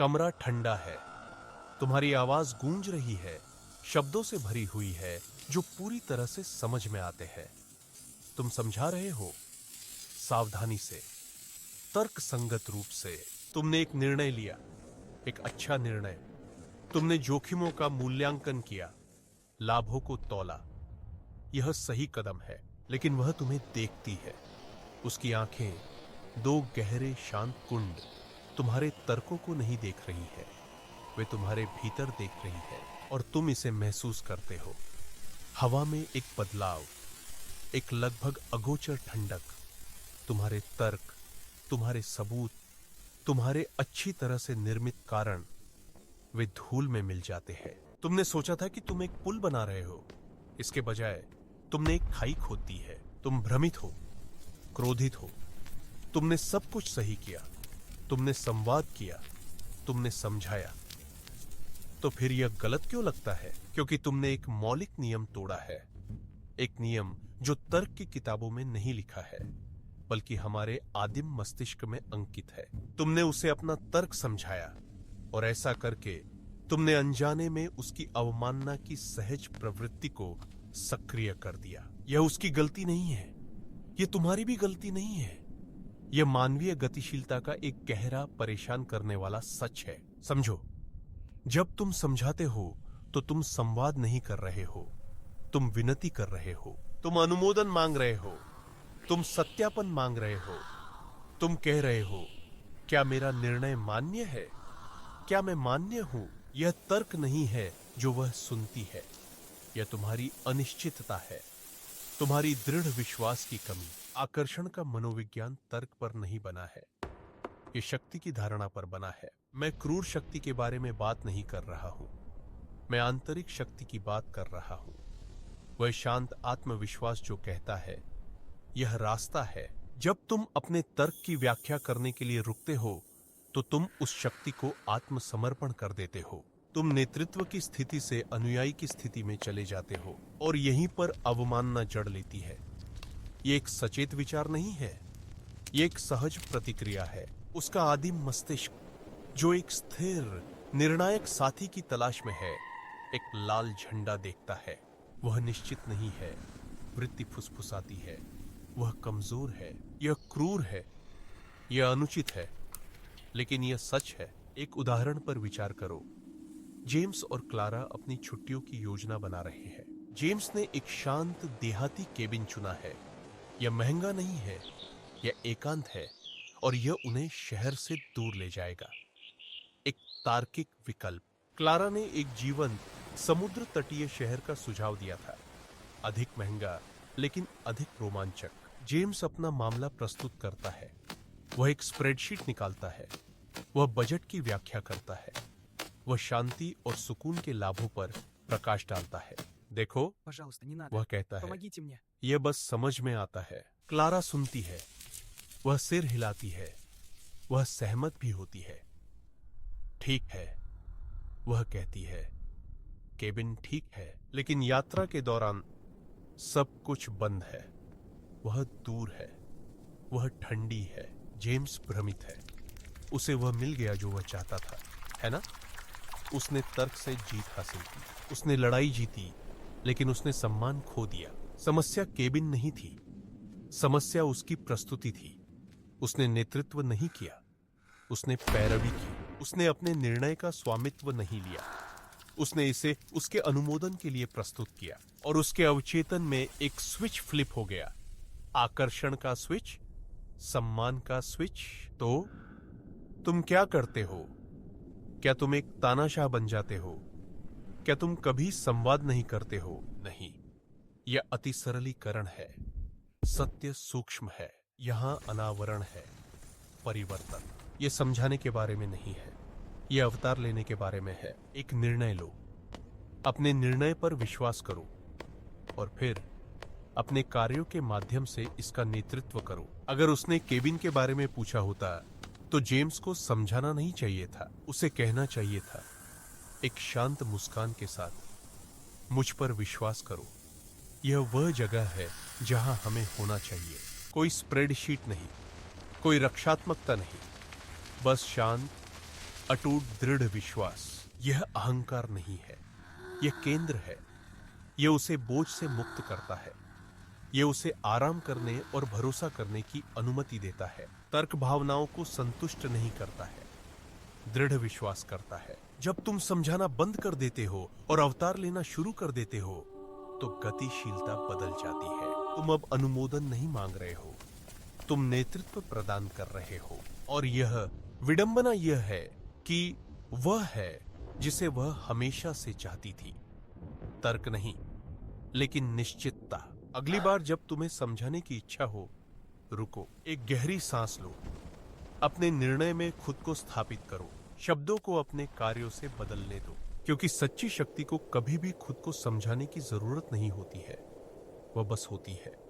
कमरा ठंडा है, तुम्हारी आवाज गूंज रही है, शब्दों से भरी हुई है जो पूरी तरह से समझ में आते हैं। तुम समझा रहे हो, सावधानी से, तर्क संगत रूप से। तुमने एक निर्णय लिया, एक अच्छा निर्णय। तुमने जोखिमों का मूल्यांकन किया, लाभों को तौला। यह सही कदम है, लेकिन वह तुम्हें देखती है। उसकी आंखें, दो गहरे शांत कुंड, तुम्हारे तर्कों को नहीं देख रही है, वे तुम्हारे भीतर देख रही है और तुम इसे महसूस करते हो। हवा में एक बदलाव, एक लगभग अगोचर ठंडक। तुम्हारे तर्क, तुम्हारे सबूत, तुम्हारे अच्छी तरह से निर्मित कारण, वे धूल में मिल जाते हैं। तुमने सोचा था कि तुम एक पुल बना रहे हो, इसके बजाय तुमने एक खाई खोद दी है। तुम भ्रमित हो, क्रोधित हो। तुमने सब कुछ सही किया, तुमने संवाद किया, तुमने समझाया। तो फिर यह गलत क्यों लगता है? क्योंकि तुमने एक मौलिक नियम तोड़ा है, एक नियम जो तर्क की किताबों में नहीं लिखा है, बल्कि हमारे आदिम मस्तिष्क में अंकित है। तुमने उसे अपना तर्क समझाया और ऐसा करके तुमने अनजाने में उसकी अवमानना की सहज प्रवृत्ति को सक्रिय कर दिया। यह उसकी गलती नहीं है, यह तुम्हारी भी गलती नहीं है। यह मानवीय गतिशीलता का एक गहरा, परेशान करने वाला सच है। समझो, जब तुम समझाते हो तो तुम संवाद नहीं कर रहे हो, तुम विनती कर रहे हो, तुम अनुमोदन मांग रहे हो, तुम सत्यापन मांग रहे हो। तुम कह रहे हो, क्या मेरा निर्णय मान्य है? क्या मैं मान्य हूं? यह तर्क नहीं है जो वह सुनती है, यह तुम्हारी अनिश्चितता है, तुम्हारी दृढ़ विश्वास की कमी। आकर्षण का मनोविज्ञान तर्क पर नहीं बना है, यह शक्ति की धारणा पर बना है। मैं क्रूर शक्ति के बारे में बात नहीं कर रहा हूं, मैं आंतरिक शक्ति की बात कर रहा हूं। वह शांत आत्मविश्वास जो कहता है, यह रास्ता है। जब तुम अपने तर्क की व्याख्या करने के लिए रुकते हो तो तुम उस शक्ति को आत्मसमर्पण कर देते हो। तुम नेतृत्व की स्थिति से अनुयायी की स्थिति में चले जाते हो और यहीं पर अवमानना जड़ लेती है। यह एक सचेत विचार नहीं है, यह एक सहज प्रतिक्रिया है। उसका आदिम मस्तिष्क जो एक स्थिर, निर्णायक साथी की तलाश में है, एक लाल झंडा देखता है। वह निश्चित नहीं है, वृत्ति फुसफुसाती है, वह कमजोर है, यह क्रूर है, यह अनुचित है, लेकिन यह सच है। एक उदाहरण पर विचार करो। जेम्स और क्लारा अपनी छुट्टियों की योजना बना रहे हैं। जेम्स ने एक शांत देहाती केबिन चुना है। यह महंगा नहीं है, यह एकांत है और यह उन्हें शहर से दूर ले जाएगा। एक तार्किक विकल्प। क्लारा ने एक जीवंत समुद्र तटीय शहर का सुझाव दिया था, अधिक महंगा लेकिन अधिक रोमांचक। जेम्स अपना मामला प्रस्तुत करता है, वह एक स्प्रेडशीट निकालता है, वह बजट की व्याख्या करता है, वह शांति और सुकून के लाभों पर प्रकाश डालता है। देखो, वह कहता है, यह बस समझ में आता है। क्लारा सुनती है, वह सिर हिलाती है, वह सहमत भी होती है। ठीक है, वह कहती है, केबिन ठीक है, लेकिन यात्रा के दौरान सब कुछ बंद है। वह दूर है, वह ठंडी है। जेम्स भ्रमित है, उसे वह मिल गया जो वह चाहता था, है ना? उसने तर्क से जीत हासिल की, उसने लड़ाई जीती, लेकिन उसने सम्मान खो दिया। समस्या केबिन नहीं थी, समस्या उसकी प्रस्तुति थी। उसने नेतृत्व नहीं किया, उसने पैरवी की। उसने अपने निर्णय का स्वामित्व नहीं लिया, उसने इसे उसके अनुमोदन के लिए प्रस्तुत किया और उसके अवचेतन में एक स्विच फ्लिप हो गया। आकर्षण का स्विच, सम्मान का स्विच। तो तुम क्या करते हो? क्या तुम एक तानाशाह बन जाते हो? क्या तुम कभी संवाद नहीं करते हो? नहीं, यह अति सरलीकरण है। सत्य सूक्ष्म है, यहां अनावरण है, परिवर्तन। यह समझाने के बारे में नहीं है, यह अवतार लेने के बारे में है। एक निर्णय लो, अपने निर्णय पर विश्वास करो और फिर अपने कार्यों के माध्यम से इसका नेतृत्व करो। अगर उसने केबिन के बारे में पूछा होता तो जेम्स को समझाना नहीं चाहिए था, उसे कहना चाहिए था एक शांत मुस्कान के साथ, मुझ पर विश्वास करो, यह वह जगह है जहां हमें होना चाहिए। कोई स्प्रेडशीट नहीं, कोई रक्षात्मकता नहीं, बस शांत, अटूट दृढ़ विश्वास यह अहंकार नहीं है, यह केंद्र है। यह उसे बोझ से मुक्त करता है। यह उसे आराम करने और भरोसा करने की अनुमति देता है। तर्क भावनाओं को संतुष्ट नहीं करता है, दृढ़ विश्वास करता है। जब तुम समझाना बंद कर देते हो और अवतार लेना शुरू कर देते हो तो गतिशीलता बदल जाती है। तुम अब अनुमोदन नहीं मांग रहे हो, तुम नेतृत्व प्रदान कर रहे हो। और यह विडंबना यह है कि वह है जिसे वह हमेशा से चाहती थी। तर्क नहीं, लेकिन निश्चितता। अगली बार जब तुम्हें समझाने की इच्छा हो, रुको, एक गहरी सांस लो, अपने निर्णय में खुद को स्थापित करो, शब्दों को अपने कार्यों से बदलने दो। क्योंकि सच्ची शक्ति को कभी भी खुद को समझाने की जरूरत नहीं होती है, वह बस होती है।